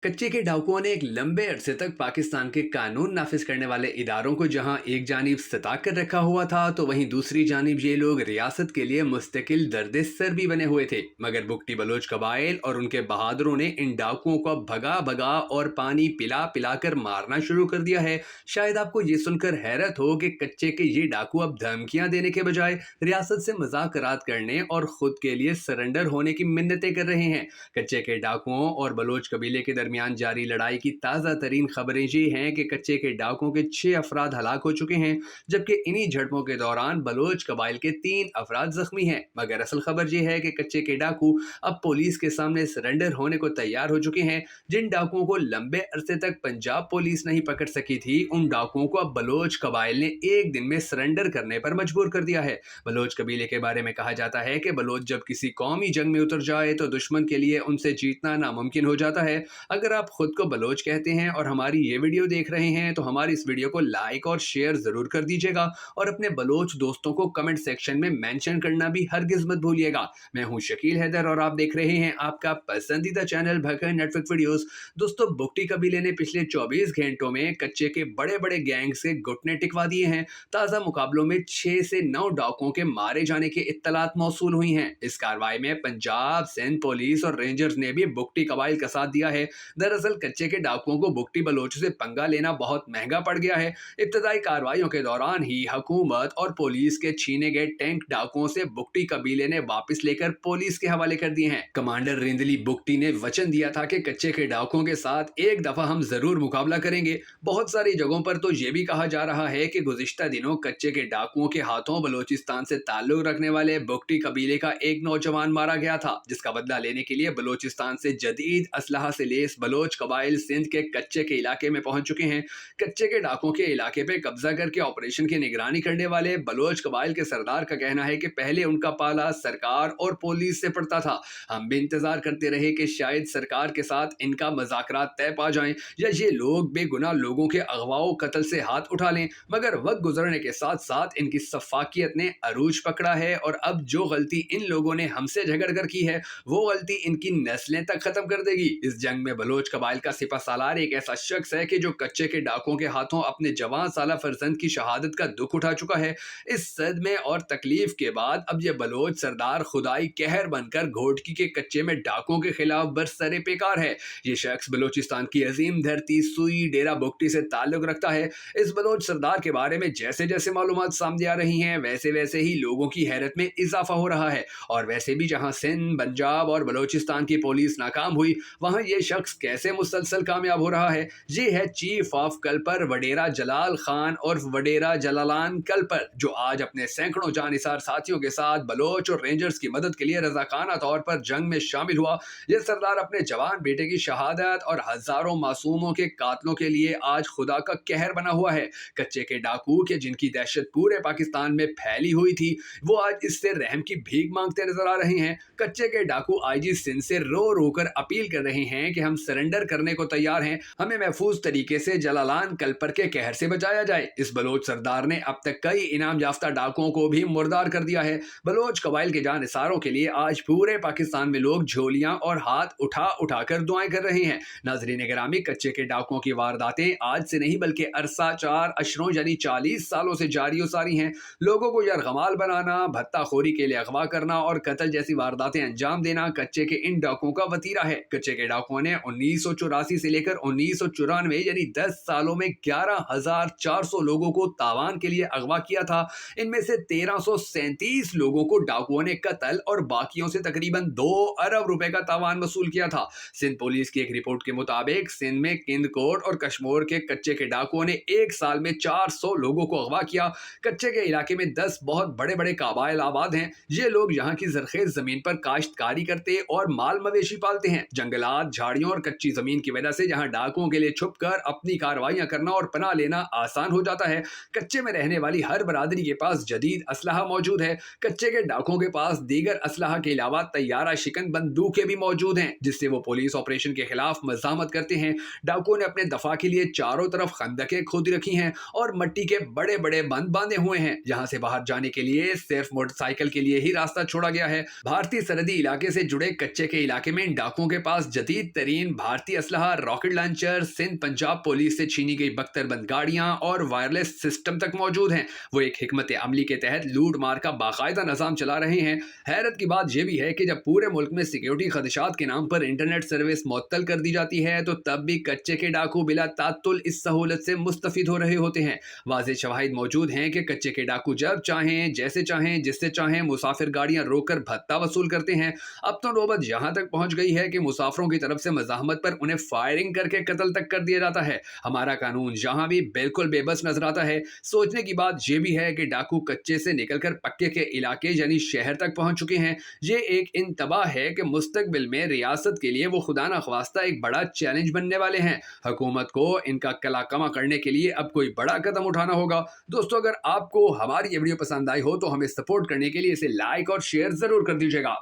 कच्चे के डाकुओं ने एक लंबे अरसे तक पाकिस्तान के कानून नाफिज करने वाले इदारों को जहां एक जानिब सता कर रखा हुआ था तो वहीं दूसरी जानिब ये लोग रियासत के लिए मुस्तकिल दर्द-ए-सर भी बने हुए थे। मगर बुगटी बलोच कबाइल और उनके बहादुरों ने इन डाकुओं को भगा भगा और पानी पिला पिला कर मारना शुरू कर दिया है। शायद आपको ये सुनकर हैरत हो कि कच्चे के ये डाकू अब धमकियां देने के बजाय रियासत से मजाकरात करने और खुद के लिए सरेंडर होने की मिन्नतें कर रहे हैं। कच्चे के डाकुओं और बलोच कबीले के दरमियान जारी लड़ाई की ताज़ा तरीन खबरें ये हैं कि कच्चे के डाकुओं के 6 अफराद हलाक हो चुके हैं, जबकि इन्हीं झड़पों के दौरान बलोच कबाइल के 3 अफराद जख्मी हैं। मगर असल खबर ये है कि कच्चे के डाकू अब पुलिस के सामने सरेंडर होने को तैयार हो चुके हैं। जिन डाकुओं को लंबे अरसे तक पंजाब पुलिस नहीं पकड़ सकी थी, उन डाकुओं को अब बलोच कबाइल ने एक दिन में सरेंडर करने पर मजबूर कर दिया है। बलोच कबीले के बारे में कहा जाता है कि बलोच जब किसी कौमी जंग में उतर जाए तो दुश्मन के लिए उनसे जीतना नामुमकिन हो जाता है। अगर आप खुद को बलोच कहते हैं और हमारी ये वीडियो देख रहे हैं तो हमारी इस वीडियो को लाइक और शेयर जरूर कर दीजिएगा और अपने बलोच दोस्तों को कमेंट सेक्शन में मेंशन करना भी हरगिज मत भूलिएगा। मैं हूं शकील हैदर और आप देख रहे हैं आपका पसंदीदा चैनल भखर नेटवर्क वीडियोस। दोस्तों, बुगटी कबीले ने पिछले 24 घंटों में कच्चे के बड़े बड़े गैंग से घुटने टिकवा दिए हैं। ताज़ा मुकाबलों में 6 से 9 डाकुओं के मारे जाने की इत्तलात मौसूल हुई हैं। इस कार्रवाई में पंजाब, सिंध पुलिस और रेंजर्स ने भी बुगटी कबाइल का साथ दिया है। दरअसल कच्चे के डाकुओं को बुगटी बलोचों से पंगा लेना बहुत महंगा पड़ गया है। इब्तदाई कार्रवाइयों के दौरान ही हुकूमत और पुलिस के छीने गए टैंक डाकुओं से बुगटी कबीले ने वापस लेकर पुलिस के हवाले कर दिए हैं। कमांडर रिंदली बुगटी ने वचन दिया था कि कच्चे के डाकुओं के साथ एक दफा हम जरूर मुकाबला करेंगे। बहुत सारी जगहों पर तो ये भी कहा जा रहा है कि गुज़िश्ता दिनों कच्चे के डाकुओं के हाथों बलोचिस्तान से ताल्लुक रखने वाले बुगटी कबीले का एक नौजवान मारा गया था, जिसका बदला लेने के लिए बलोचिस्तान से जदीद असलहा से लेस बलोच कबाइल सिंध के कच्चे के इलाके में पहुंच चुके हैं। कच्चे के डाकुओं के इलाके पे कब्जा करके ऑपरेशन की निगरानी करने वाले बलोच कबाइल के सरदार का कहना है कि पहले उनका पाला सरकार और पुलिस से पड़ता था। हम भी इंतजार करते रहे कि शायद सरकार के साथ इनका मज़ाकरात तय पा जाएं या ये लोग बेगुनाह लोगों के अगवा कत्ल से हाथ उठा लें। मगर वक्त गुजरने के साथ साथ इनकी सफाकियत ने अरूज पकड़ा है और अब जो गलती इन लोगों ने हमसे झगड़ कर की है वो गलती इनकी नस्लें तक खत्म कर देगी। इस जंग में बलोच कबाइल का सिपा सालार एक ऐसा शख्स है कि जो कच्चे के डाकुओं के हाथों अपने जवान साला फर्जंद की शहादत का दुख उठा चुका है। इस सदमे और तकलीफ के बाद अब ये बलोच सरदार खुदाई कहर बनकर घोटकी के कच्चे में डाकुओं के खिलाफ बरसरे पेकार है। ये शख्स बलोचिस्तान की अजीम धरती सुई डेरा बुगटी से ताल्लुक रखता है। इस बलोच सरदार के बारे में जैसे जैसे मालूमात सामने आ रही हैं वैसे वैसे ही लोगों की हैरत में इजाफा हो रहा है। और वैसे भी जहां सिंध, पंजाब और बलोचिस्तान की पुलिस नाकाम हुई, वहां ये शख्स कैसे मुसलसल कामयाब हो रहा है। ये है चीफ ऑफ कलपर वडेरा जलाल खान और वडेरा जलालान कलपर, जो आज अपने सैकड़ों जानिसार साथियों के साथ बलोच और रेंजर्स की मदद के लिए रजाकाना तौर पर जंग में शामिल हुआ। ये सरदार अपने जवान बेटे की शहादत और हजारों मासूमों के कातलों के लिए आज खुदा का कहर बना हुआ है। कच्चे के डाकू के जिनकी दहशत पूरे पाकिस्तान में फैली हुई थी, वो आज इससे रहम की भीख मांगते नजर आ रहे हैं। कच्चे के डाकू आईजी सिंध से रो रो कर अपील कर रहे हैं कि हम सरेंडर करने को तैयार हैं, हमें महफूज तरीके से जलालान कलपर के कहर से बचाया जाए। इस बलोच सरदार ने अब तक कई इनाम याफ्ता डाकुओं को भी मुर्दार कर दिया है। बलोच कबाइल के जानिसारों के लिए आज पूरे पाकिस्तान में लोग झोलियां और हाथ उठा उठा कर दुआएं कर रहे हैं। नाजरीन गिरामी, कच्चे के डाकुओं की वारदातें आज से नहीं बल्कि अरसा 4 अशरों यानी 40 सालों से जारी सारी हैं। लोगों को यरगमाल बनाना, भत्ताखोरी के लिए अगवा करना और कत्ल जैसी वारदातें अंजाम देना कच्चे के इन डाकुओं का वतीरा है। कच्चे के डाकुओं ने 1984 से लेकर 1994 यानी 10 सालों में 11,400 लोगों को तावान के लिए अगवा किया था। इनमें से 1337 लोगों को डाकुओं ने कत्ल और बाकियों से तकरीबन 2 अरब रुपए का तावान वसूल किया था। सिंध पुलिस की एक रिपोर्ट के मुताबिक सिंध में किंदकोट और कश्मीर के कच्चे के डाकुओं ने एक साल में 400 लोगों को अगवा किया। कच्चे के इलाके में 10 बहुत बड़े बड़े कबाइल आबाद हैं। ये लोग यहाँ की जरखेज जमीन पर काश्तकारी करते और माल मवेशी पालते हैं। जंगलात, झाड़ियों और कच्ची जमीन की वजह से यहाँ डाकुओं के लिए छुपकर अपनी कार्रवाइयां करना और पनाह लेना आसान हो जाता है। कच्चे में रहने वाली हर बरादरी के पास जदीद असलहा मौजूद है। कच्चे के डाकुओं के पास दीगर असलहा के अलावा तैयारा शिकन बंदूकें भी मौजूद हैं, जिससे वो पुलिस ऑपरेशन के खिलाफ मज़ामत करते हैं। डाकुओं ने अपने दफा के लिए चारों तरफ खंदकें खोद रखी हैं और मट्टी के बड़े बड़े बंद बांधे हुए हैं। यहाँ से बाहर जाने के लिए सिर्फ मोटरसाइकिल के लिए ही रास्ता छोड़ा गया है। भारतीय सरहदी इलाके से जुड़े कच्चे के इलाके में इन डाकुओं के पास जदीद तरीन मुहिम, भारतीय असलहा, rocket launcher, Sindh Punjab police से छीनी गई बख्तरबंद गाड़ियां और वायरलेस सिस्टम तक मौजूद हैं। वो एक हिकमत अमली के तहत लूट मार का बाकायदा निजाम चला रहे हैं। हैरत की बात यह भी है कि जब पूरे मुल्क में सिक्योरिटी खदशात के नाम पर इंटरनेट सर्विस मुअत्तल कर दी जाती है तो तब भी कच्चे के डाकू बिला तात्तुल इस सहूलत से मुस्तफिद हो रहे होते हैं। वाज़ेह शवाहिद मौजूद हैं कि कच्चे के डाकू जब चाहें, जैसे चाहें, जिससे चाहें मुसाफिर गाड़ियां रोककर भत्ता वसूल करते हैं। अब तो नौबत यहां तक पहुंच गई है कि मुसाफिरों की तरफ से मज़ाहमत पर उन्हें फायरिंग करके कत्ल तक कर दिया जाता है। हमारा कानून यहां भी बिल्कुल बेबस नजर आता है। सोचने की बात यह भी है कि डाकू कच्चे से निकलकर पक्के के इलाके यानी शहर तक पहुंच चुके हैं। ये एक इंतबाह है कि मुस्तकबिल में रियासत के लिए वो खुदा न ख्वास्ता एक बड़ा चैलेंज बनने वाले हैं। हुकूमत को इनका कलाकमा करने के लिए अब कोई बड़ा कदम उठाना होगा। दोस्तों, अगर आपको हमारी ये वीडियो पसंद आई हो तो हमें सपोर्ट करने के लिए इसे लाइक और शेयर जरूर कर दीजिएगा।